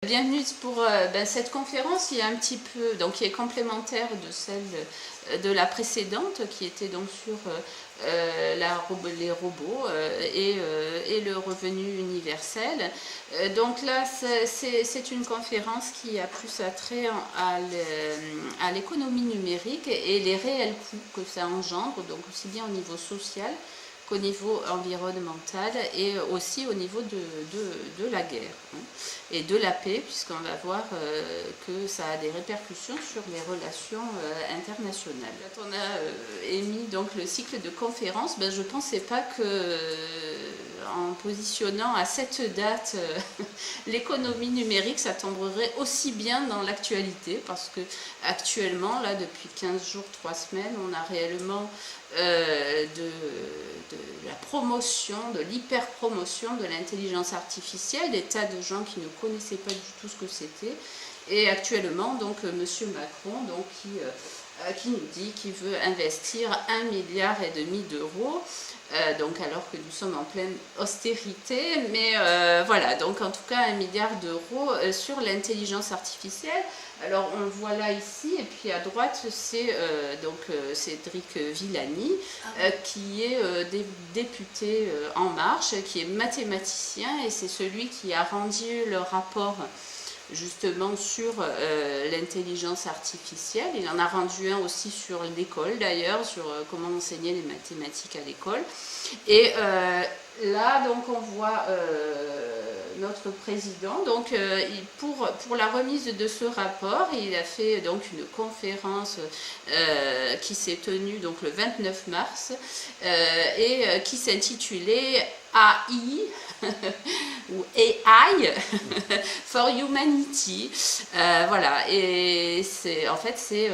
Bienvenue pour cette conférence qui est un petit peu, donc qui est complémentaire de celle de la précédente, qui était donc sur les robots et le revenu universel. Donc là, c'est une conférence qui a plus attrait à l'économie numérique et les réels coûts que ça engendre, donc aussi bien au niveau social qu'au niveau environnemental et aussi au niveau de la guerre et de la paix, puisqu'on va voir que ça a des répercussions sur les relations internationales. Quand on a émis donc le cycle de conférences, je ne pensais pas que en positionnant à cette date l'économie numérique, ça tomberait aussi bien dans l'actualité, parce que actuellement, là, depuis 15 jours, 3 semaines, on a réellement de la promotion, de l'hyper-promotion de l'intelligence artificielle, des tas de gens qui ne connaissaient pas du tout ce que c'était. Et actuellement, donc, M. Macron, donc, qui nous dit qu'il veut investir 1,5 milliard d'euros, donc alors que nous sommes en pleine austérité, mais voilà, donc en tout cas 1 milliard d'euros sur l'intelligence artificielle. Alors on le voit là ici, et puis à droite c'est Cédric Villani, qui est député En Marche, qui est mathématicien, et c'est celui qui a rendu le rapport justement sur l'intelligence artificielle. Il en a rendu un aussi sur l'école d'ailleurs, sur comment enseigner les mathématiques à l'école. Et là, donc, on voit notre président. Donc, pour la remise de ce rapport, il a fait donc une conférence qui s'est tenue donc le 29 mars et qui s'intitulait AI ou AI for Humanity. Voilà, et en fait c'est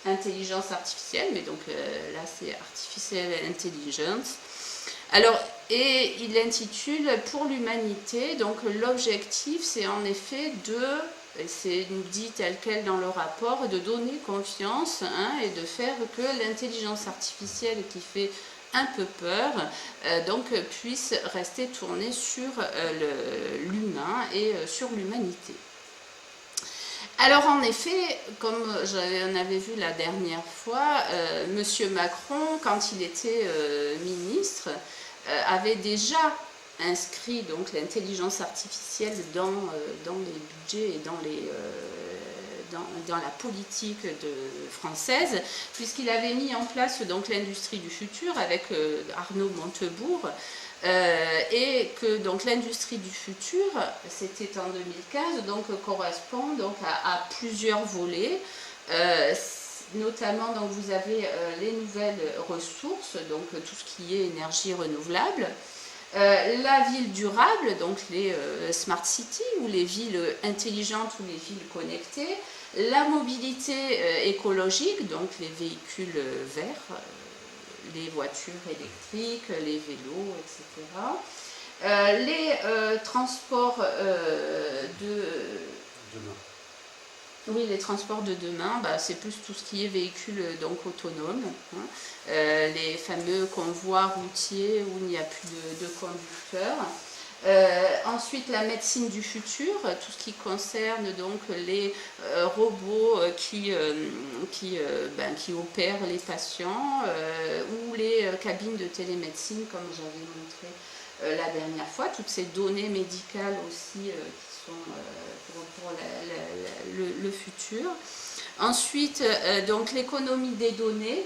intelligence artificielle, mais donc là c'est Artificial Intelligence. Alors, et il intitule Pour l'humanité. Donc l'objectif c'est en effet c'est nous dit tel quel dans le rapport, de donner confiance et de faire que l'intelligence artificielle qui fait un peu peur, donc puisse rester tournée sur l'humain et sur l'humanité. Alors en effet, comme on avait vu la dernière fois, M. Macron, quand il était ministre, avait déjà inscrit donc l'intelligence artificielle dans les budgets et dans la politique française, puisqu'il avait mis en place donc l'industrie du futur avec Arnaud Montebourg, et que donc l'industrie du futur, c'était en 2015, donc correspond donc à plusieurs volets. Notamment, donc, vous avez les nouvelles ressources, donc tout ce qui est énergie renouvelable, la ville durable, donc les smart cities ou les villes intelligentes ou les villes connectées, la mobilité écologique, donc les véhicules verts, les voitures électriques, les vélos, etc. Les transports les transports de demain, c'est plus tout ce qui est véhicules donc autonomes, les fameux convois routiers où il n'y a plus de conducteurs. Ensuite, la médecine du futur, tout ce qui concerne donc les robots qui opèrent les patients, ou les cabines de télémédecine, comme j'avais montré la dernière fois, toutes ces données médicales aussi qui sont pour le futur. Ensuite, donc l'économie des données,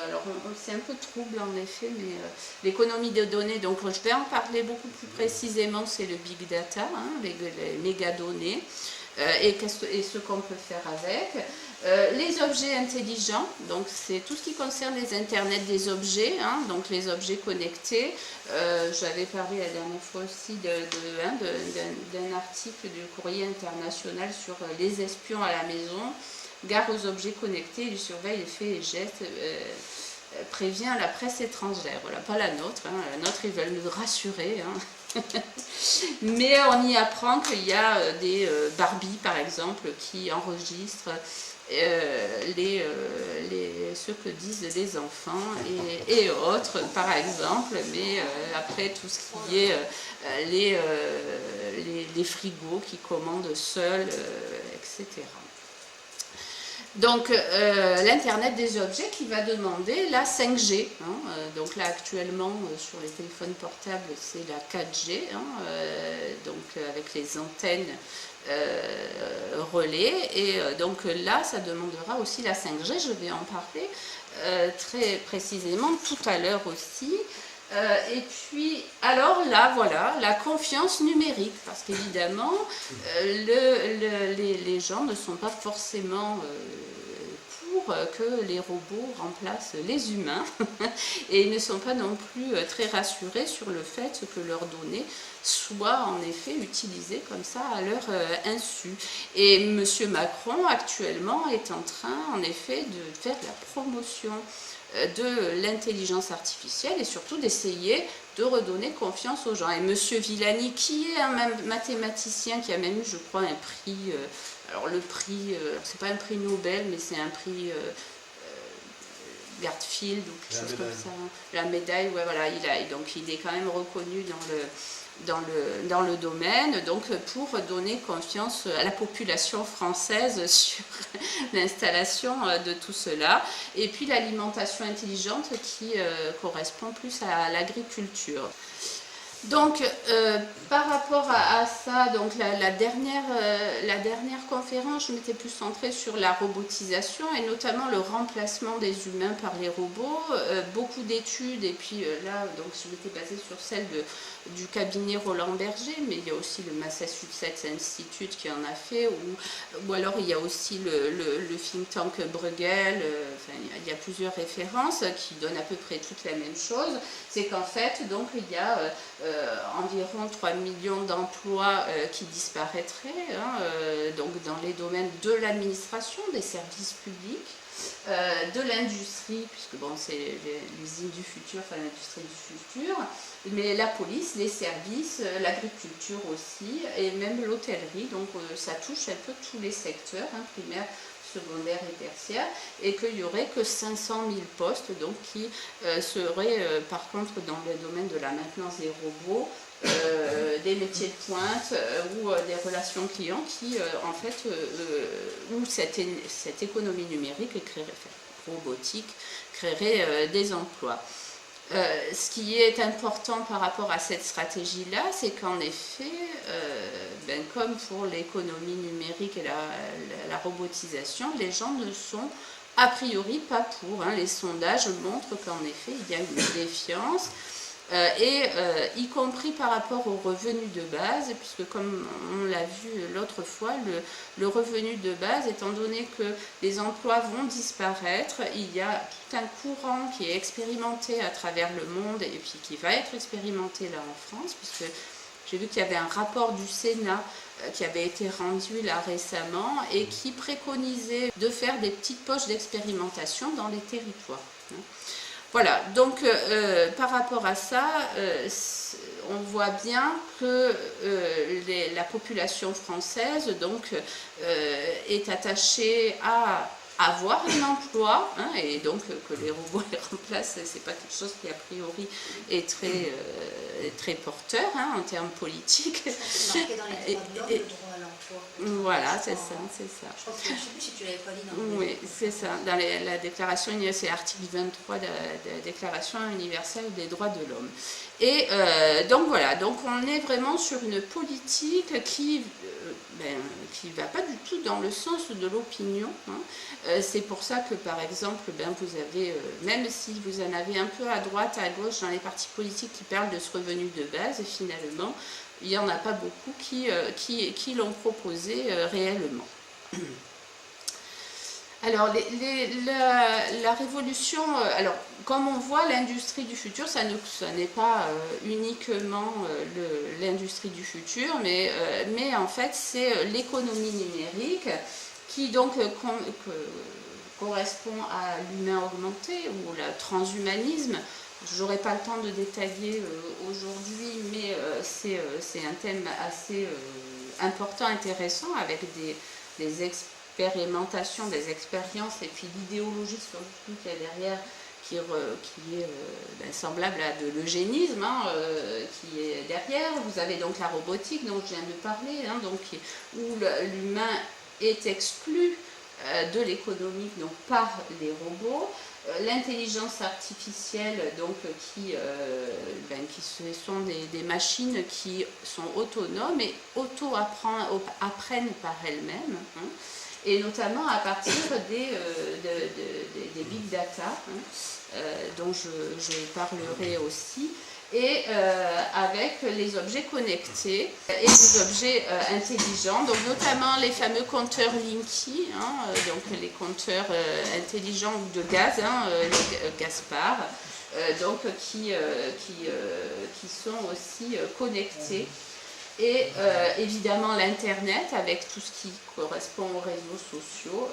alors c'est un peu trouble en effet, mais l'économie des données, donc je vais en parler beaucoup plus précisément, c'est le big data, les mégadonnées, et ce qu'on peut faire avec. Les objets intelligents, donc c'est tout ce qui concerne les internets des objets, donc les objets connectés. J'avais parlé la dernière fois aussi d'un article du Courrier international sur les espions à la maison. Gare aux objets connectés, il surveille les faits et gestes, prévient la presse étrangère. Voilà, pas la nôtre. La nôtre, ils veulent nous rassurer. Mais on y apprend qu'il y a des Barbie, par exemple, qui enregistrent ce que disent les enfants et autres, par exemple. Mais après, tout ce qui est les frigos qui commandent seuls, etc. Donc l'Internet des objets qui va demander la 5G. Donc là actuellement sur les téléphones portables c'est la 4G, donc avec les antennes relais. Et donc là ça demandera aussi la 5G. Je vais en parler très précisément tout à l'heure aussi. Et puis, alors là, voilà, la confiance numérique, parce qu'évidemment, les gens ne sont pas forcément pour que les robots remplacent les humains, et ils ne sont pas non plus très rassurés sur le fait que leurs données soient en effet utilisées comme ça à leur insu. Et M. Macron, actuellement, est en train, en effet, de faire la promotion de l'intelligence artificielle et surtout d'essayer de redonner confiance aux gens. Et M. Villani, qui est un mathématicien qui a même eu, je crois, un prix, alors le prix, c'est pas un prix Nobel, mais c'est un prix Garfield ou quelque chose comme ça. La médaille, ouais, voilà, donc il est quand même reconnu dans le domaine, donc pour donner confiance à la population française sur l'installation de tout cela. Et puis l'alimentation intelligente qui correspond plus à l'agriculture. Donc, par rapport à ça, donc la dernière conférence, je m'étais plus centrée sur la robotisation et notamment le remplacement des humains par les robots. Beaucoup d'études, et puis là, donc je m'étais basée sur celle du cabinet Roland Berger, mais il y a aussi le Massachusetts Institute qui en a fait, ou alors il y a aussi le think tank Bruegel. Enfin, il y a plusieurs références qui donnent à peu près toutes la même chose. C'est qu'en fait, donc il y a environ 3 millions d'emplois qui disparaîtraient, donc dans les domaines de l'administration, des services publics, de l'industrie, puisque bon, c'est l'usine du futur, enfin l'industrie du futur, mais la police, les services, l'agriculture aussi, et même l'hôtellerie, donc ça touche un peu tous les secteurs, primaires, secondaire et tertiaire, et qu'il n'y aurait que 500 000 postes donc, qui seraient par contre dans le domaine de la maintenance des robots, des métiers de pointe ou des relations clients qui en fait où cette économie numérique robotique créerait des emplois. Ce qui est important par rapport à cette stratégie-là, c'est qu'en effet, comme pour l'économie numérique et la robotisation, les gens ne sont a priori pas pour. Les sondages montrent qu'en effet, il y a une défiance. Y compris par rapport au revenu de base, puisque comme on l'a vu l'autre fois, le revenu de base, étant donné que les emplois vont disparaître, il y a tout un courant qui est expérimenté à travers le monde et puis qui va être expérimenté là en France, puisque j'ai vu qu'il y avait un rapport du Sénat qui avait été rendu là récemment et qui préconisait de faire des petites poches d'expérimentation dans les territoires. Voilà, donc par rapport à ça, on voit bien que la population française donc, est attachée à avoir un emploi, et donc que les robots les remplacent, c'est pas quelque chose qui a priori est très porteur en termes politiques. C'est marqué dans les droits de l'homme, le droit à l'emploi. Voilà, c'est ça. Je crois que je ne sais plus si tu l'avais pas dit dans le Oui, c'est ça. Dans la déclaration, c'est l'article 23 de la Déclaration universelle des droits de l'homme. Et donc voilà, donc on est vraiment sur une politique qui va pas du tout dans le sens de l'opinion. C'est pour ça que par exemple, vous avez, même si vous en avez un peu à droite, à gauche dans les partis politiques qui parlent de ce revenu de base, finalement, il n'y en a pas beaucoup qui l'ont proposé réellement. Alors, la révolution, alors comme on voit, l'industrie du futur, ça n'est pas uniquement l'industrie du futur, mais en fait, c'est l'économie numérique qui donc correspond à l'humain augmenté ou le transhumanisme. Je n'aurai pas le temps de détailler aujourd'hui, mais c'est un thème assez important, intéressant, avec des expérimentations, des expériences, et puis l'idéologie surtout qu'il y a derrière, semblable à de l'eugénisme, qui est derrière. Vous avez donc la robotique dont je viens de parler, donc, où l'humain est exclu de l'économie donc, par les robots. L'intelligence artificielle, donc, qui sont des machines qui sont autonomes et auto-apprennent par elles-mêmes, et notamment à partir des big data, dont je parlerai aussi, et avec les objets connectés et les objets intelligents, donc notamment les fameux compteurs Linky, donc les compteurs intelligents de gaz, les Gaspard, donc qui sont aussi connectés. Et évidemment l'Internet avec tout ce qui correspond aux réseaux sociaux.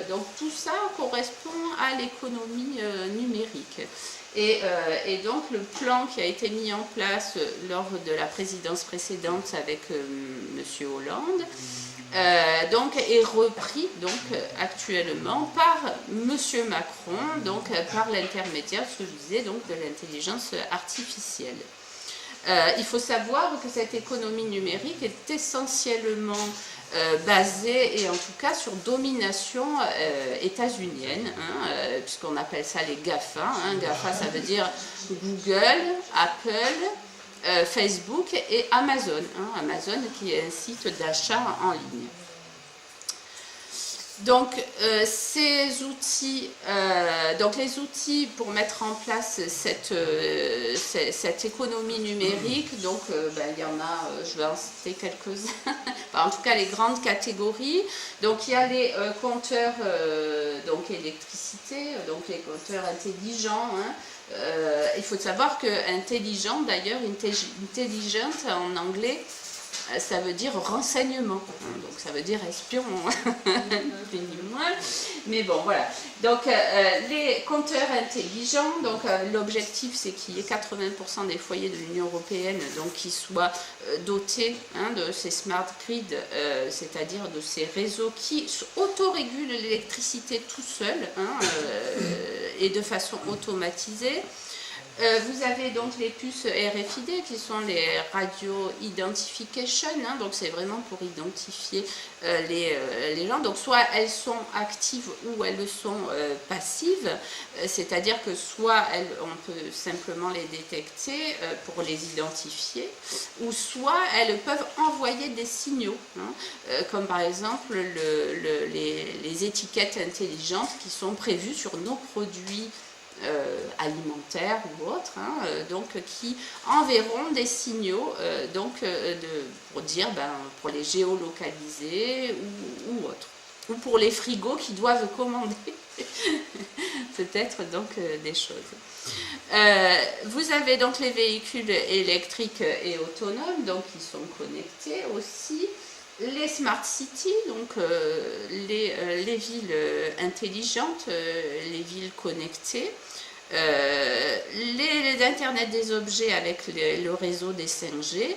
Donc tout ça correspond à l'économie numérique. Et donc le plan qui a été mis en place lors de la présidence précédente avec M. Hollande donc, est repris donc, actuellement par M. Macron, donc, par l'intermédiaire, ce que je disais, donc, de l'intelligence artificielle. Il faut savoir que cette économie numérique est essentiellement basée, et en tout cas sur domination états-unienne, puisqu'on appelle ça les GAFA. GAFA, ça veut dire Google, Apple, Facebook et Amazon. Amazon qui est un site d'achat en ligne. Donc, ces outils, donc les outils pour mettre en place cette économie numérique, donc il y en a, je vais en citer quelques-uns, en tout cas les grandes catégories. Donc, il y a les compteurs donc électricité, donc les compteurs intelligents. Il faut savoir que intelligent, d'ailleurs, intelligent en anglais, ça veut dire renseignement, donc ça veut dire espion, mais bon voilà. Donc les compteurs intelligents, donc l'objectif c'est qu'il y ait 80% des foyers de l'Union européenne donc qui soient dotés de ces smart grids, c'est-à-dire de ces réseaux qui autorégulent l'électricité tout seuls et de façon automatisée. Vous avez donc les puces RFID qui sont les Radio Identification, donc c'est vraiment pour identifier les gens. Donc soit elles sont actives ou elles sont passives, c'est-à-dire que soit on peut simplement les détecter pour les identifier, ou soit elles peuvent envoyer des signaux, comme par exemple les étiquettes intelligentes qui sont prévues sur nos produits alimentaires ou autres, donc qui enverront des signaux pour dire, pour les géolocaliser ou autres, ou pour les frigos qui doivent commander peut-être donc des choses. Vous avez donc les véhicules électriques et autonomes, donc qui sont connectés aussi. Les smart cities, donc les villes intelligentes, les villes connectées, les Internet des objets avec le réseau des 5G,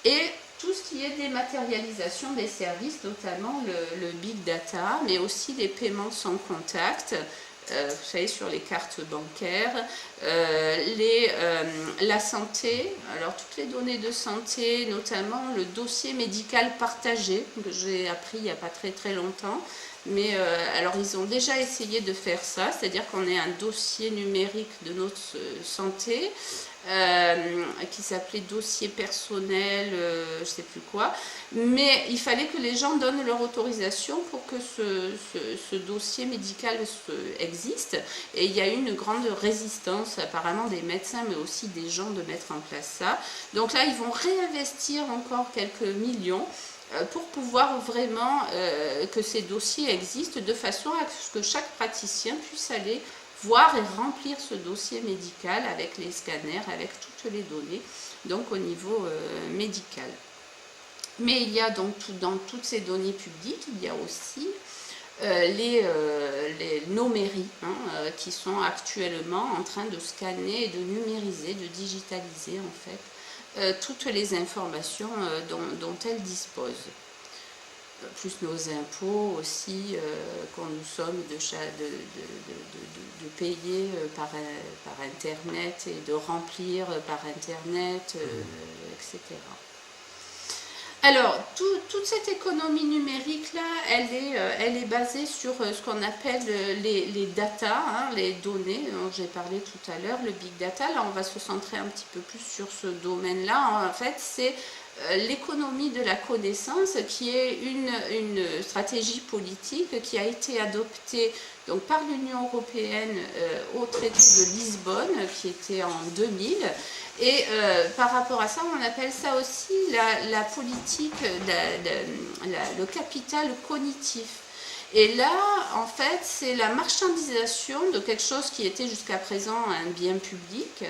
et tout ce qui est dématérialisation des services, notamment le big data, mais aussi les paiements sans contact, vous savez, sur les cartes bancaires, la santé, alors toutes les données de santé, notamment le dossier médical partagé, que j'ai appris il n'y a pas très très longtemps, mais alors ils ont déjà essayé de faire ça, c'est-à-dire qu'on ait un dossier numérique de notre santé, qui s'appelait dossier personnel, je ne sais plus quoi, mais il fallait que les gens donnent leur autorisation pour que ce dossier médical existe, et il y a eu une grande résistance apparemment des médecins mais aussi des gens de mettre en place ça. Donc là ils vont réinvestir encore quelques millions pour pouvoir vraiment que ces dossiers existent, de façon à ce que chaque praticien puisse aller voir et remplir ce dossier médical avec les scanners, avec toutes les données, donc au niveau médical. Mais il y a donc dans toutes ces données publiques, il y a aussi nos mairies qui sont actuellement en train de scanner et de numériser, de digitaliser en fait toutes les informations dont elles disposent. plus nos impôts aussi, quand nous sommes de payer par Internet et de remplir par Internet, etc. Alors, toute cette économie numérique-là, elle est basée sur ce qu'on appelle les data, hein, les données dont j'ai parlé tout à l'heure, le big data. Là, on va se centrer un petit peu plus sur ce domaine-là. En fait, c'est l'économie de la connaissance, qui est une stratégie politique qui a été adoptée donc, par l'Union européenne au traité de Lisbonne, qui était en 2000. Et par rapport à ça, on appelle ça aussi la politique, le capital cognitif. Et là, en fait, c'est la marchandisation de quelque chose qui était jusqu'à présent un bien public,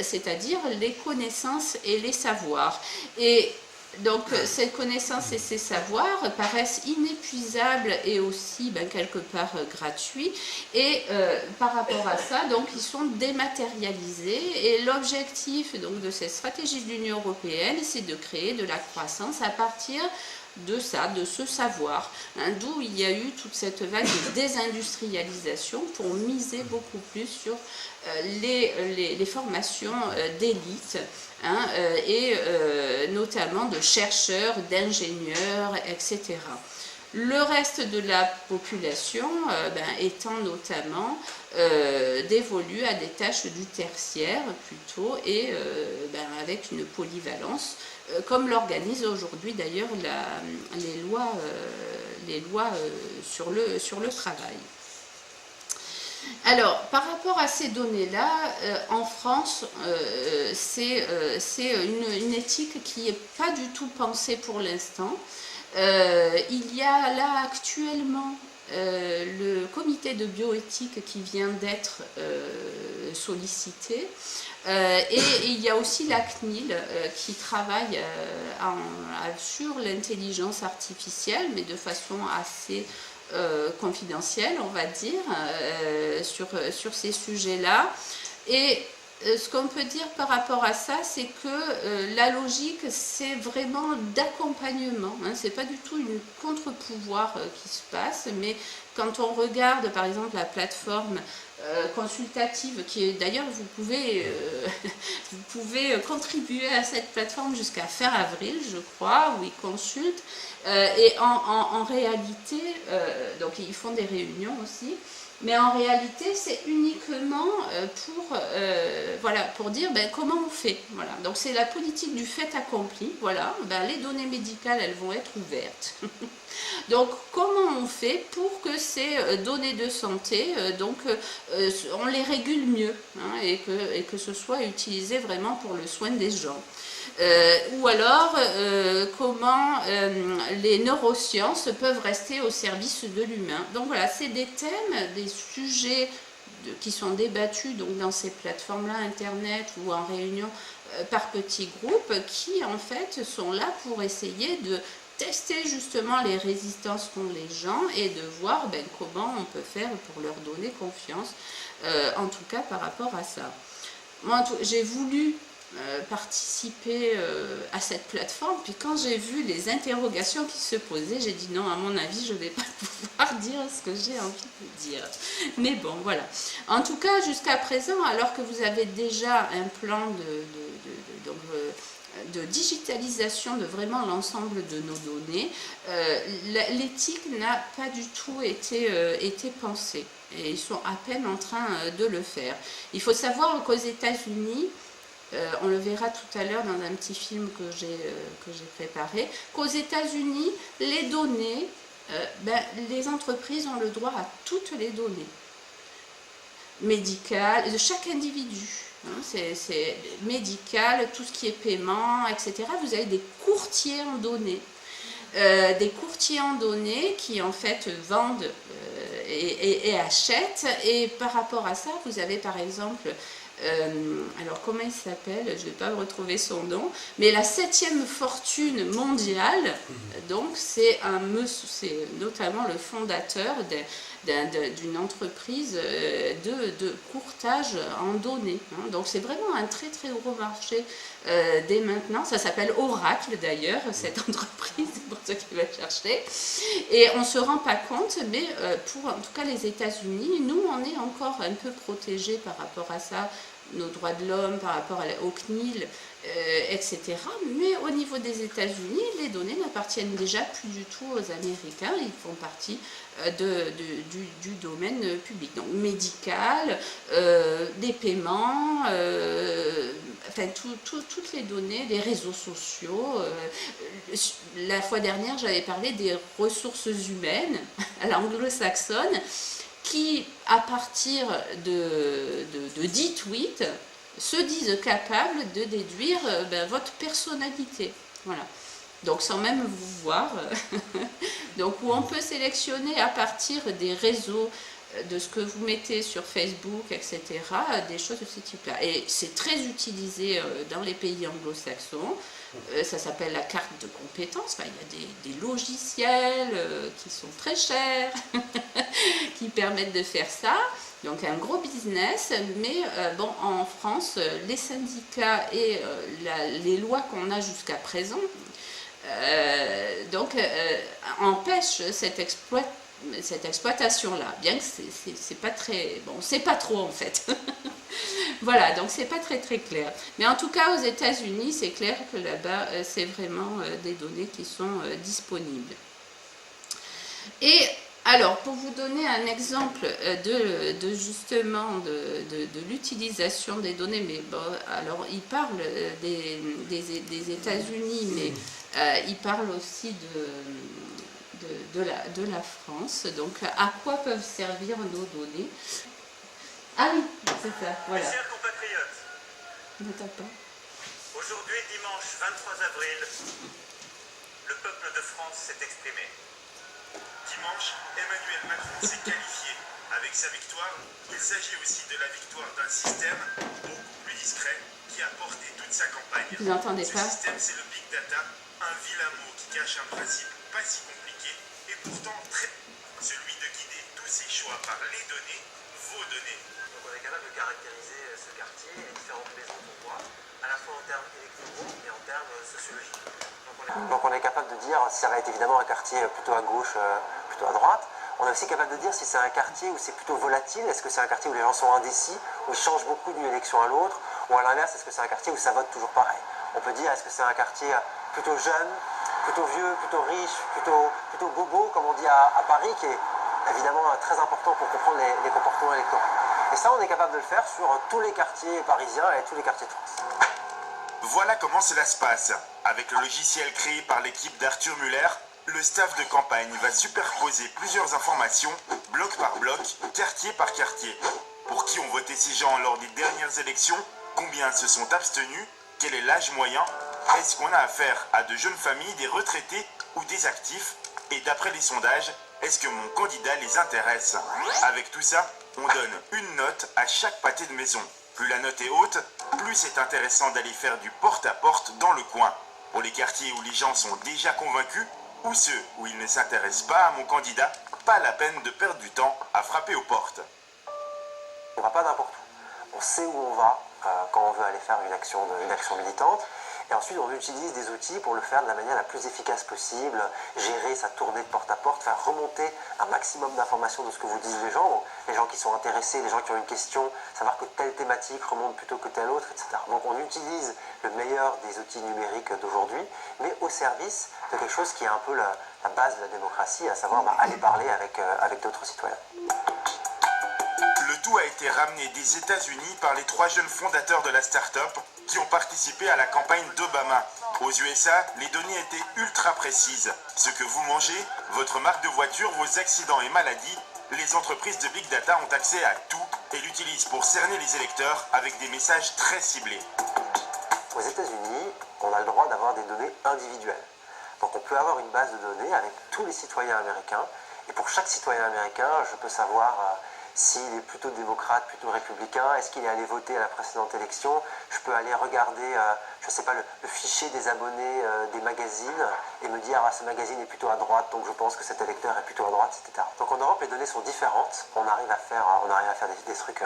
c'est-à-dire les connaissances et les savoirs. Et donc, ces connaissances et ces savoirs paraissent inépuisables et aussi quelque part gratuits. Et par rapport à ça, donc, ils sont dématérialisés. Et l'objectif donc, de cette stratégie de l'Union européenne, c'est de créer de la croissance à partir de ça, de ce savoir, hein, d'où il y a eu toute cette vague de désindustrialisation pour miser beaucoup plus sur les formations d'élite, hein, et notamment de chercheurs, d'ingénieurs, etc. Le reste de la population étant notamment dévolue à des tâches du tertiaire plutôt et avec une polyvalence, comme l'organisent aujourd'hui d'ailleurs les lois sur le travail. Alors, par rapport à ces données-là, en France, c'est une éthique qui n'est pas du tout pensée pour l'instant. Il y a là actuellement le comité de bioéthique qui vient d'être sollicité. Et il y a aussi la CNIL qui travaille sur l'intelligence artificielle, mais de façon assez confidentielle, on va dire, sur ces sujets-là. Et ce qu'on peut dire par rapport à ça, c'est que la logique, c'est vraiment d'accompagnement. Hein, c'est pas du tout une contre-pouvoir qui se passe, mais quand on regarde par exemple la plateforme consultative, qui est d'ailleurs vous pouvez contribuer à cette plateforme jusqu'à fin avril, je crois, où ils consultent, et en réalité, donc ils font des réunions aussi. Mais en réalité, c'est uniquement pour dire comment on fait. Voilà. Donc c'est la politique du fait accompli. Voilà. Les données médicales, elles vont être ouvertes. Donc comment on fait pour que ces données de santé, on les régule mieux, hein, et que ce soit utilisé vraiment pour le soin des gens. Ou alors comment les neurosciences peuvent rester au service de l'humain. Donc voilà, c'est des thèmes, des sujets qui sont débattus donc, dans ces plateformes-là, Internet ou en réunion par petits groupes, qui en fait sont là pour essayer de tester justement les résistances qu'ont les gens et de voir comment on peut faire pour leur donner confiance, en tout cas par rapport à ça. Moi, j'ai voulu participer à cette plateforme, puis quand j'ai vu les interrogations qui se posaient, j'ai dit non, à mon avis je ne vais pas pouvoir dire ce que j'ai envie de dire, mais bon voilà. En tout cas jusqu'à présent, alors que vous avez déjà un plan de digitalisation de vraiment l'ensemble de nos données, l'éthique n'a pas du tout été pensée, et ils sont à peine en train de le faire. Il faut savoir qu'aux États-Unis, on le verra tout à l'heure dans un petit film que j'ai préparé, qu'aux États-Unis, les données, les entreprises ont le droit à toutes les données médicales de chaque individu. Hein, c'est médical, tout ce qui est paiement, etc. Vous avez des courtiers en données. Des courtiers en données qui en fait vendent et achètent. Et par rapport à ça, vous avez par exemple... alors comment il s'appelle, je ne vais pas retrouver son nom, mais la 7e fortune mondiale, donc c'est notamment le fondateur d'une entreprise de courtage en données. Donc c'est vraiment un très très gros marché dès maintenant. Ça s'appelle Oracle d'ailleurs, cette entreprise, pour ceux qui veulent chercher. Et on ne se rend pas compte, mais pour en tout cas les États-Unis, nous on est encore un peu protégés par rapport à ça, nos droits de l'homme, par rapport au CNIL, etc. Mais au niveau des États-Unis, les données n'appartiennent déjà plus du tout aux Américains, ils font partie du domaine public, donc médical, des paiements, enfin toutes les données, les réseaux sociaux. La fois dernière, j'avais parlé des ressources humaines à l'anglo-saxonne, qui, à partir de 10 tweets, se disent capables de déduire votre personnalité. Voilà. Donc sans même vous voir. Donc où on peut sélectionner à partir des réseaux, de ce que vous mettez sur Facebook, etc., des choses de ce type-là. Et c'est très utilisé dans les pays anglo-saxons. Ça s'appelle la carte de compétences. Enfin, il y a des logiciels qui sont très chers, qui permettent de faire ça. Donc un gros business, mais bon, en France, les syndicats et les lois qu'on a jusqu'à présent empêchent cette exploitation-là, bien que c'est pas très... Bon, c'est pas trop en fait. Voilà, donc c'est pas très très clair. Mais en tout cas, aux États-Unis, c'est clair que là-bas, c'est vraiment des données qui sont disponibles. Et alors, pour vous donner un exemple justement de l'utilisation des données, mais bon, alors il parle des États-Unis, mais il parle aussi de la France. Donc, à quoi peuvent servir nos données? Ah oui, c'est ça, voilà. Mes chers compatriotes, aujourd'hui, dimanche 23 avril, le peuple de France s'est exprimé. Dimanche, Emmanuel Macron s'est qualifié. Avec sa victoire, il s'agit aussi de la victoire d'un système beaucoup plus discret qui a porté toute sa campagne. Vous n'entendez pas? Ce système, c'est le Big Data, un vilain mot qui cache un principe pas si compliqué et pourtant très... celui de guider tous ses choix par les données, vos données. Donc on est capable de caractériser ce quartier et les différentes maisons qu'on voit, à la fois en termes électoraux et en termes sociologiques. Donc on est capable de dire si ça va être évidemment un quartier plutôt à gauche, plutôt à droite. On est aussi capable de dire si c'est un quartier où c'est plutôt volatile, est-ce que c'est un quartier où les gens sont indécis, où ils changent beaucoup d'une élection à l'autre, ou à l'inverse, est-ce que c'est un quartier où ça vote toujours pareil. On peut dire est-ce que c'est un quartier plutôt jeune, plutôt vieux, plutôt riche, plutôt bobo, comme on dit à Paris, qui est évidemment très important pour comprendre les comportements électoraux. Et ça, on est capable de le faire sur tous les quartiers parisiens et tous les quartiers de France. Voilà comment cela se passe. Avec le logiciel créé par l'équipe d'Arthur Muller, le staff de campagne va superposer plusieurs informations, bloc par bloc, quartier par quartier. Pour qui ont voté ces gens lors des dernières élections? Combien se sont abstenus? Quel est l'âge moyen? Est-ce qu'on a affaire à de jeunes familles, des retraités ou des actifs? Et d'après les sondages, est-ce que mon candidat les intéresse? Avec tout ça, on donne une note à chaque pâté de maison. Plus la note est haute, plus c'est intéressant d'aller faire du porte-à-porte dans le coin. Pour les quartiers où les gens sont déjà convaincus, ou ceux où ils ne s'intéressent pas à mon candidat, pas la peine de perdre du temps à frapper aux portes. On ne va pas n'importe où. On sait où on va quand on veut aller faire une action militante. Et ensuite, on utilise des outils pour le faire de la manière la plus efficace possible, gérer sa tournée de porte-à-porte, faire remonter un maximum d'informations de ce que vous disent les gens qui sont intéressés, les gens qui ont une question, savoir que telle thématique remonte plutôt que telle autre, etc. Donc on utilise le meilleur des outils numériques d'aujourd'hui, mais au service de quelque chose qui est un peu la base de la démocratie, à savoir aller parler avec d'autres citoyens. Le tout a été ramené des États-Unis par les 3 jeunes fondateurs de la start-up qui ont participé à la campagne d'Obama. Aux USA, les données étaient ultra précises. Ce que vous mangez, votre marque de voiture, vos accidents et maladies, les entreprises de Big Data ont accès à tout et l'utilisent pour cerner les électeurs avec des messages très ciblés. Aux États-Unis, on a le droit d'avoir des données individuelles. Donc on peut avoir une base de données avec tous les citoyens américains. Et pour chaque citoyen américain, je peux savoir s'il est plutôt démocrate, plutôt républicain, est-ce qu'il est allé voter à la précédente élection. Je peux aller regarder, je ne sais pas, le fichier des abonnés des magazines et me dire, ah, ce magazine est plutôt à droite, donc je pense que cet électeur est plutôt à droite, etc. Donc en Europe, les données sont différentes. On arrive à faire des trucs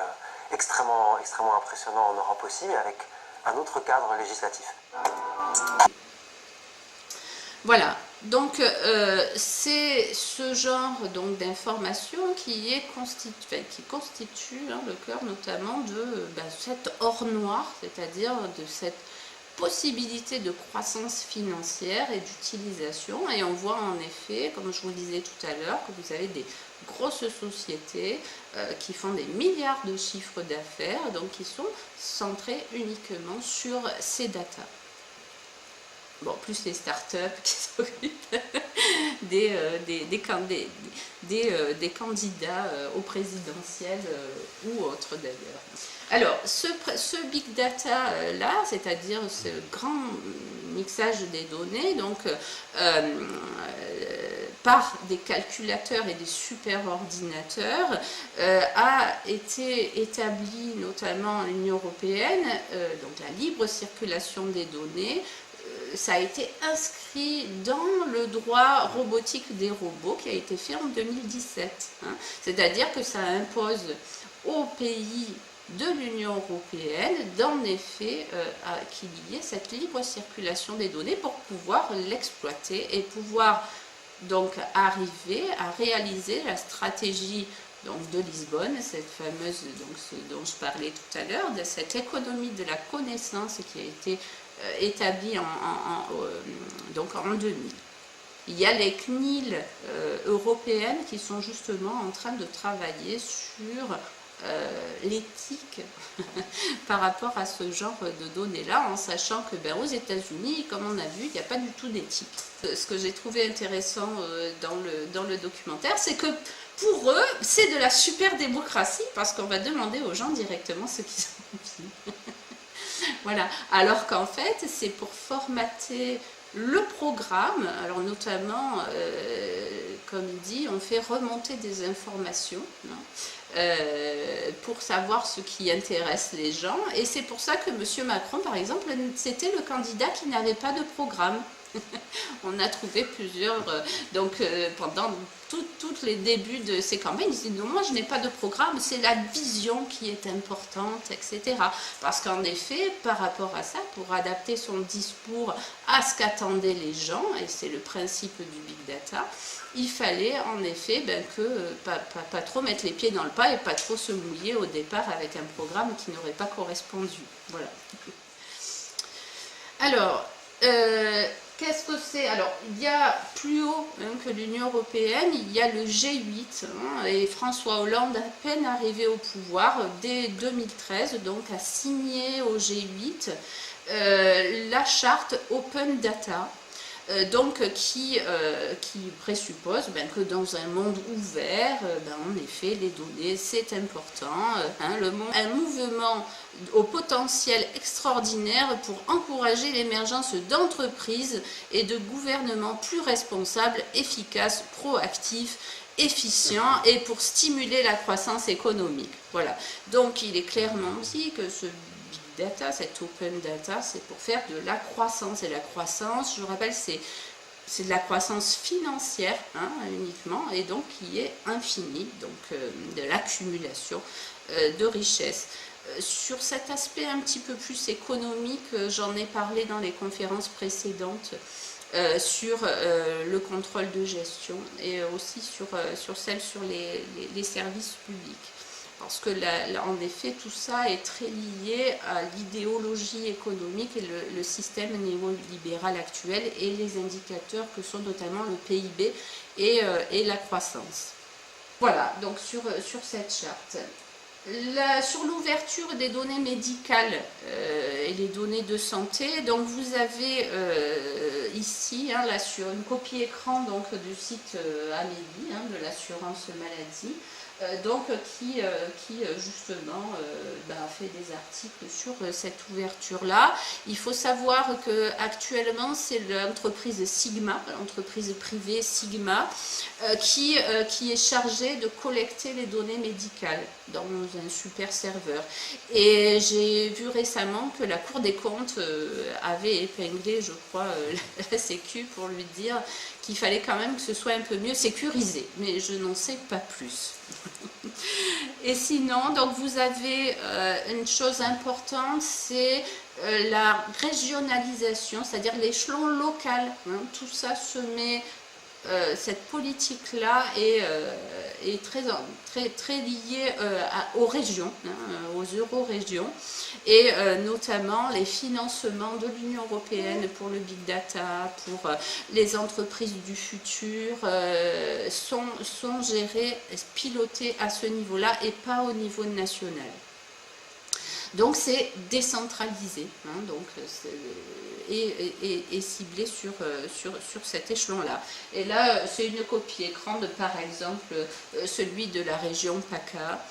extrêmement impressionnants en Europe aussi, mais avec un autre cadre législatif. Voilà, donc c'est ce genre d'information qui constitue le cœur notamment de cette or noire, c'est-à-dire de cette possibilité de croissance financière et d'utilisation. Et on voit en effet, comme je vous le disais tout à l'heure, que vous avez des grosses sociétés qui font des milliards de chiffres d'affaires, donc qui sont centrées uniquement sur ces datas. Bon, plus les startups qui s'occupent des candidats au présidentiel ou autres d'ailleurs. Alors, ce big data là, c'est-à-dire ce grand mixage des données, donc par des calculateurs et des superordinateurs, a été établi notamment en Union européenne, donc la libre circulation des données. Ça a été inscrit dans le droit robotique des robots qui a été fait en 2017. C'est-à-dire que ça impose aux pays de l'Union européenne d'en effet qu'il y ait cette libre circulation des données pour pouvoir l'exploiter et pouvoir donc arriver à réaliser la stratégie de Lisbonne, cette fameuse, ce dont je parlais tout à l'heure, de cette économie de la connaissance qui a été établie en 2000. Il y a les CNIL européennes qui sont justement en train de travailler sur l'éthique par rapport à ce genre de données-là, en sachant que aux États-Unis, comme on a vu, il n'y a pas du tout d'éthique. Ce que j'ai trouvé intéressant dans le documentaire, c'est que pour eux, c'est de la super démocratie, parce qu'on va demander aux gens directement ce qu'ils ont envie. Voilà. Alors qu'en fait, c'est pour formater le programme, alors notamment, comme il dit, on fait remonter des informations pour savoir ce qui intéresse les gens. Et c'est pour ça que M. Macron, par exemple, c'était le candidat qui n'avait pas de programme. On a trouvé plusieurs, pendant tous les débuts de ces campagnes, ils disaient non, moi je n'ai pas de programme, c'est la vision qui est importante, etc. Parce qu'en effet, par rapport à ça, pour adapter son discours à ce qu'attendaient les gens, et c'est le principe du big data, il fallait en effet pas trop mettre les pieds dans le pas et pas trop se mouiller au départ avec un programme qui n'aurait pas correspondu. Voilà. Alors, qu'est-ce que c'est? Alors, il y a plus haut que l'Union européenne, il y a le G8, et François Hollande, à peine arrivé au pouvoir, dès 2013, donc a signé au G8 la charte Open Data, qui présuppose que dans un monde ouvert, en effet, les données, c'est important. Un mouvement au potentiel extraordinaire pour encourager l'émergence d'entreprises et de gouvernements plus responsables, efficaces, proactifs, efficients et pour stimuler la croissance économique. Voilà. Donc, il est clairement dit que ce data, cette open data, c'est pour faire de la croissance. Et la croissance, je vous rappelle, c'est de la croissance financière uniquement, et donc qui est infinie, donc de l'accumulation de richesses. Sur cet aspect un petit peu plus économique, j'en ai parlé dans les conférences précédentes sur le contrôle de gestion et aussi sur celle sur les services publics. Parce que en effet, tout ça est très lié à l'idéologie économique et le système néolibéral actuel et les indicateurs que sont notamment le PIB et la croissance. Voilà, donc sur cette charte. Sur l'ouverture des données médicales et les données de santé, donc vous avez ici, sur une copie écran du site Amélie, de l'assurance maladie, donc qui justement a fait des articles sur cette ouverture-là. Il faut savoir qu'actuellement, c'est l'entreprise Sigma, l'entreprise privée Sigma, qui est chargée de collecter les données médicales dans un super serveur. Et j'ai vu récemment que la Cour des comptes avait épinglé, je crois, la Sécu pour lui dire qu'il fallait quand même que ce soit un peu mieux sécurisé, mais je n'en sais pas plus. Et sinon, donc vous avez une chose importante, c'est la régionalisation, c'est-à-dire l'échelon local. Hein, tout ça se met, cette politique-là est très liée aux régions, hein, aux euro-régions, et notamment les financements de l'Union européenne pour le big data, pour les entreprises du futur, sont gérés, pilotés à ce niveau-là et pas au niveau national. Donc c'est décentralisé, hein, donc et ciblé sur cet échelon-là. Et là, c'est une copie écran de, par exemple, celui de la région PACA.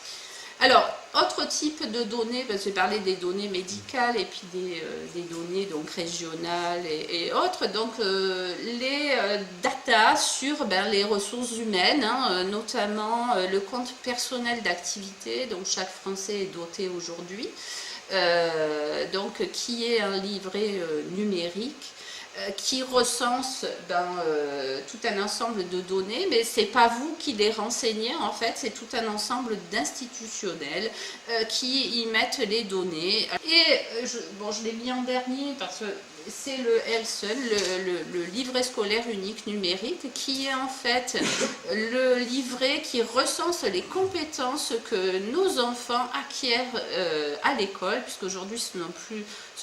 Alors, autre type de données, parce que j'ai parlé des données médicales et puis des données donc régionales et autres, donc les data sur les ressources humaines, hein, notamment le compte personnel d'activité, dont chaque Français est doté aujourd'hui, donc qui est un livret numérique, qui recense tout un ensemble de données, mais ce n'est pas vous qui les renseignez, en fait, c'est tout un ensemble d'institutionnels qui y mettent les données. Et je l'ai mis en dernier parce que c'est le LSUN, le livret scolaire unique numérique, qui est en fait le livret qui recense les compétences que nos enfants acquièrent à l'école, puisqu'aujourd'hui ce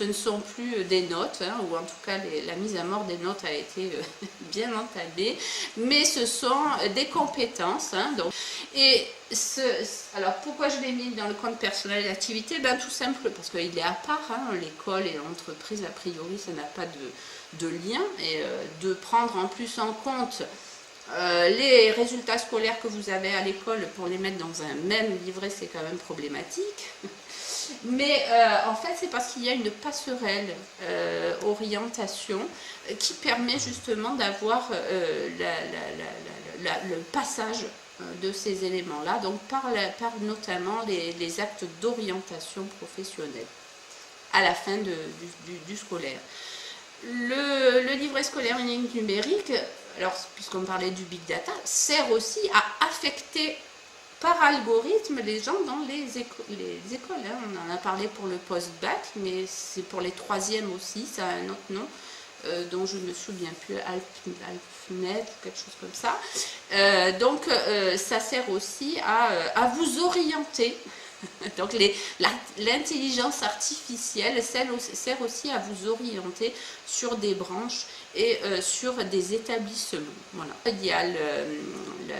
ne sont plus des notes, hein, ou en tout cas la mise à mort des notes a été bien entamée, mais ce sont des compétences. Hein, donc. Et alors pourquoi je l'ai mis dans le compte personnel d'activité? Tout simple, parce qu'il est à part, hein, l'école et l'entreprise, a priori ça n'a pas de lien, et de prendre en plus en compte les résultats scolaires que vous avez à l'école pour les mettre dans un même livret, c'est quand même problématique. Mais en fait, c'est parce qu'il y a une passerelle orientation qui permet justement d'avoir le passage de ces éléments-là, donc par notamment les actes d'orientation professionnelle à la fin du scolaire. Le livret scolaire unique numérique, alors puisqu'on parlait du big data, sert aussi à affecter par algorithme les gens dans les écoles. Hein. On en a parlé pour le post-bac, mais c'est pour les troisièmes aussi, ça a un autre nom, dont je ne me souviens plus, AlpNet, quelque chose comme ça. Donc ça sert aussi à vous orienter. Donc l'intelligence artificielle sert aussi à vous orienter sur des branches et sur des établissements. Voilà. Il y a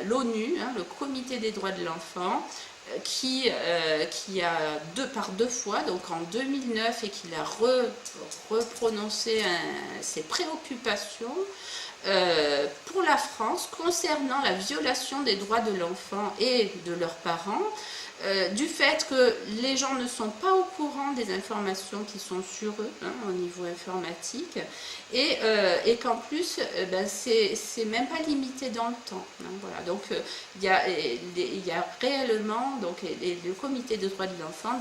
l'ONU, hein, le Comité des droits de l'enfant, qui a par deux fois, donc en 2009, et qui a reprononcé ses préoccupations pour la France concernant la violation des droits de l'enfant et de leurs parents, du fait que les gens ne sont pas au courant des informations qui sont sur eux, hein, au niveau informatique, et qu'en plus c'est même pas limité dans le temps, hein, voilà. Donc il y a réellement, donc le comité des droits de l'enfant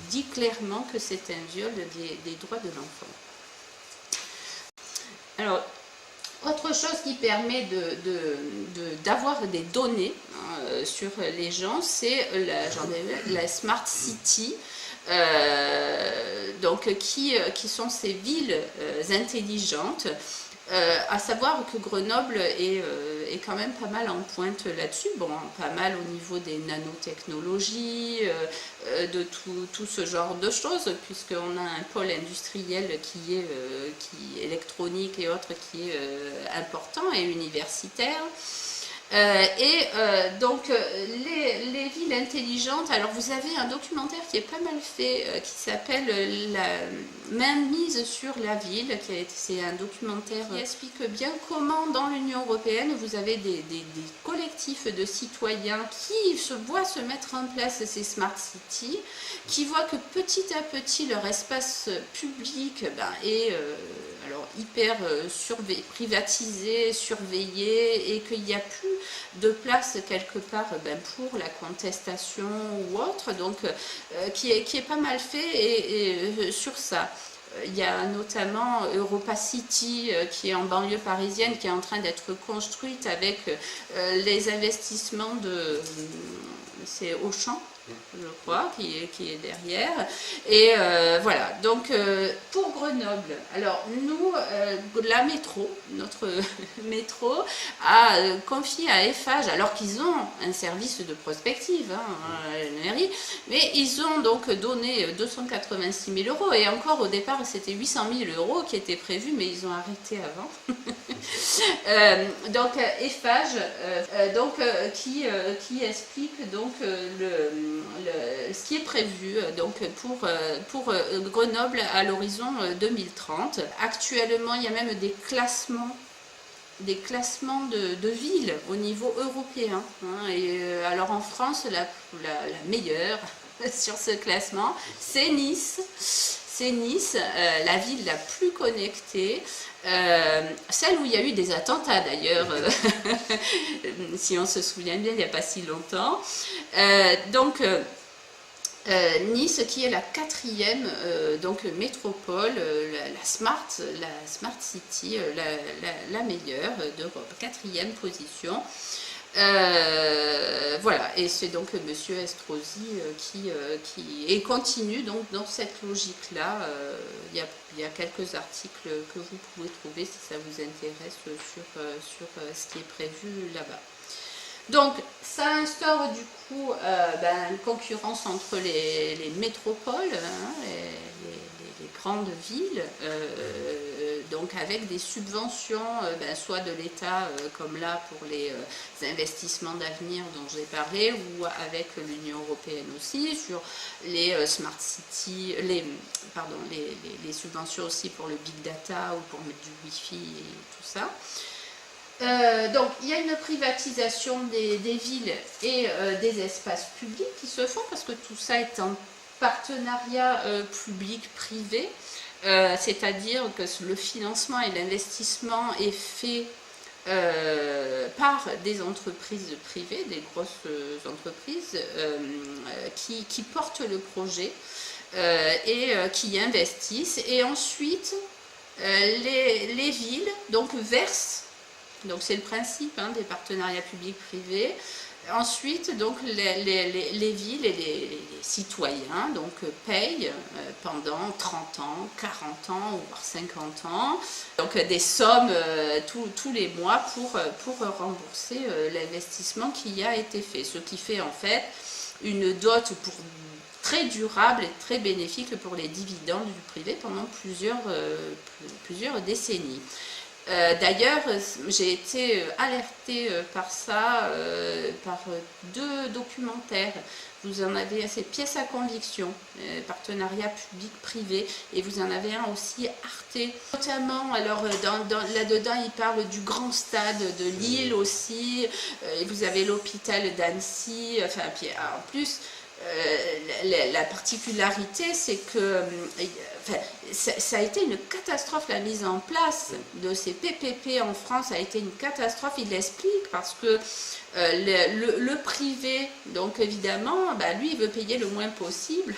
dit clairement que c'est un viol des droits de l'enfant. Alors, autre chose qui permet d'avoir des données, hein, sur les gens, c'est la Smart City, donc qui sont ces villes intelligentes. À savoir que Grenoble est quand même pas mal en pointe là-dessus, bon, pas mal au niveau des nanotechnologies, de tout ce genre de choses, puisqu'on a un pôle industriel qui est électronique et autres qui est important et universitaire. Donc les villes intelligentes, alors vous avez un documentaire qui est pas mal fait qui s'appelle La mainmise sur la ville, c'est un documentaire qui explique bien comment dans l'Union européenne vous avez des collectifs de citoyens qui voient se mettre en place ces smart cities, qui voient que petit à petit leur espace public est alors hyper privatisé, surveillé, et qu'il n'y a plus de place quelque part pour la contestation ou autre, donc qui est pas mal fait et sur ça. Il y a notamment Europa City qui est en banlieue parisienne, qui est en train d'être construite avec les investissements c'est Auchan, je crois, qui est derrière. Et voilà, donc pour Grenoble, alors nous, la métro, notre métro, a confié à Eiffage, alors qu'ils ont un service de prospective, la mairie, mais ils ont donc donné 286 000 €, et encore au départ c'était 800 000 € qui étaient prévus, mais ils ont arrêté avant. Donc Eiffage, qui explique donc ce qui est prévu donc pour Grenoble à l'horizon 2030. Actuellement, il y a même des classements de villes au niveau européen. Alors en France, la meilleure sur ce classement, c'est Nice. C'est Nice, la ville la plus connectée, celle où il y a eu des attentats d'ailleurs, si on se souvient bien, il n'y a pas si longtemps. Nice qui est la 4e métropole, la smart city, la meilleure d'Europe, 4e position. Voilà, et c'est donc Monsieur Estrosi qui continue donc dans cette logique-là. Il y a quelques articles que vous pouvez trouver si ça vous intéresse sur ce qui est prévu là-bas. Donc, ça instaure du coup une concurrence entre les métropoles, les grandes villes, donc avec des subventions, soit de l'État, comme là pour les investissements d'avenir dont j'ai parlé, ou avec l'Union européenne aussi, sur les smart cities, les subventions aussi pour le big data ou pour mettre du wifi et tout ça. Donc il y a une privatisation des villes et des espaces publics qui se font, parce que tout ça est en partenariat public-privé, c'est-à-dire que le financement et l'investissement est fait par des entreprises privées, des grosses entreprises qui portent le projet et qui investissent, et ensuite les villes donc versent. Donc c'est le principe des partenariats publics-privés. Ensuite, donc les villes et les citoyens donc payent pendant 30 ans, 40 ans, voire 50 ans, donc des sommes tous les mois pour rembourser l'investissement qui a été fait. Ce qui fait en fait une dot très durable et très bénéfique pour les dividendes du privé pendant plusieurs décennies. D'ailleurs, j'ai été alertée par ça, par 2 documentaires. Vous en avez, c'est Pièces à conviction, partenariat public-privé, et vous en avez un aussi, Arte. Notamment, alors là-dedans, il parle du grand stade de Lille aussi, et vous avez l'hôpital d'Annecy, enfin, puis en plus, la particularité, c'est que ça a été une catastrophe, la mise en place de ces PPP en France a été une catastrophe. Il l'explique parce que le privé, donc évidemment, lui, il veut payer le moins possible.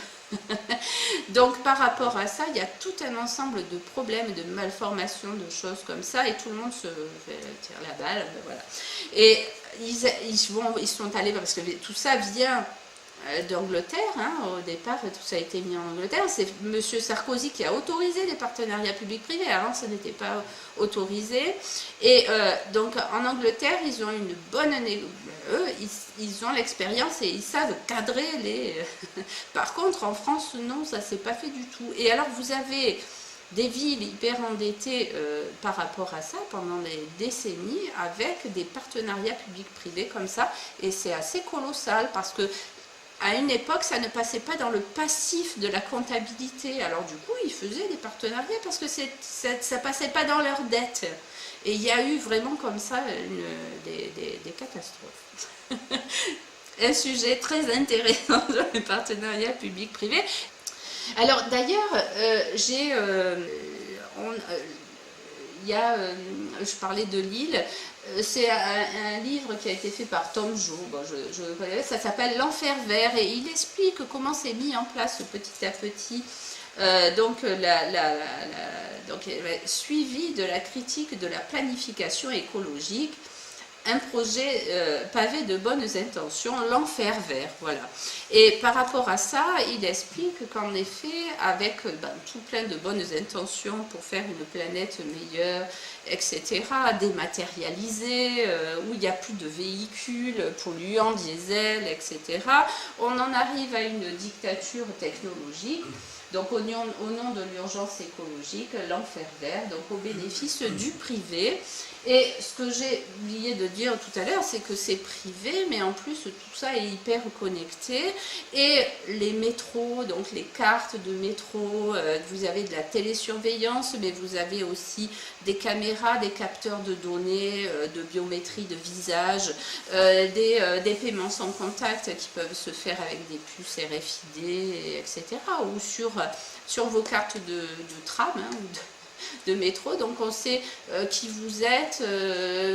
Donc par rapport à ça, il y a tout un ensemble de problèmes, de malformations, de choses comme ça, et tout le monde se tire la balle, voilà. Et ils sont allés, parce que tout ça vient d'Angleterre, au départ tout ça a été mis en Angleterre, c'est M. Sarkozy qui a autorisé les partenariats publics-privés, avant ça n'était pas autorisé, et donc en Angleterre ils ont une bonne eux ils ont l'expérience et ils savent cadrer les... Par contre en France non, ça s'est pas fait du tout, et alors vous avez des villes hyper endettées par rapport à ça pendant des décennies avec des partenariats publics-privés comme ça. Et c'est assez colossal parce que à une époque, ça ne passait pas dans le passif de la comptabilité. Alors du coup, ils faisaient des partenariats parce que ça ne passait pas dans leurs dettes. Et il y a eu vraiment comme ça des catastrophes. Un sujet très intéressant dans les partenariats publics-privés. Alors d'ailleurs, je parlais de Lille, c'est un livre qui a été fait par Tom Jo, ça s'appelle L'Enfer vert, et il explique comment c'est mis en place petit à petit, suivi de la critique de la planification écologique, un projet pavé de bonnes intentions, l'enfer vert, voilà. Et par rapport à ça, il explique qu'en effet, avec tout plein de bonnes intentions pour faire une planète meilleure, etc., dématérialisée, où il n'y a plus de véhicules polluants, diesel, etc., on en arrive à une dictature technologique. Donc au nom de l'urgence écologique, l'enfer vert, donc au bénéfice du privé. Et ce que j'ai oublié de dire tout à l'heure, c'est que c'est privé, mais en plus tout ça est hyper connecté. Et les métros, donc les cartes de métro, vous avez de la télésurveillance, mais vous avez aussi des caméras, des capteurs de données, de biométrie de visage, des paiements sans contact qui peuvent se faire avec des puces RFID, etc. Ou sur vos cartes de tram, hein, de métro, donc on sait qui vous êtes,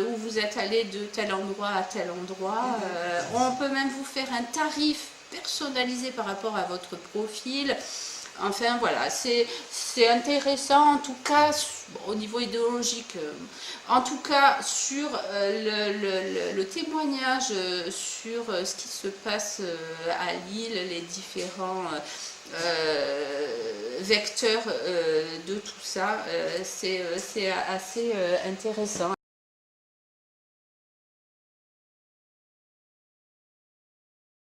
où vous êtes allé de tel endroit à tel endroit. On peut même vous faire un tarif personnalisé par rapport à votre profil. Enfin voilà, c'est intéressant en tout cas au niveau idéologique, en tout cas sur le témoignage sur ce qui se passe à Lille, les différents vecteurs de tout ça, c'est assez intéressant.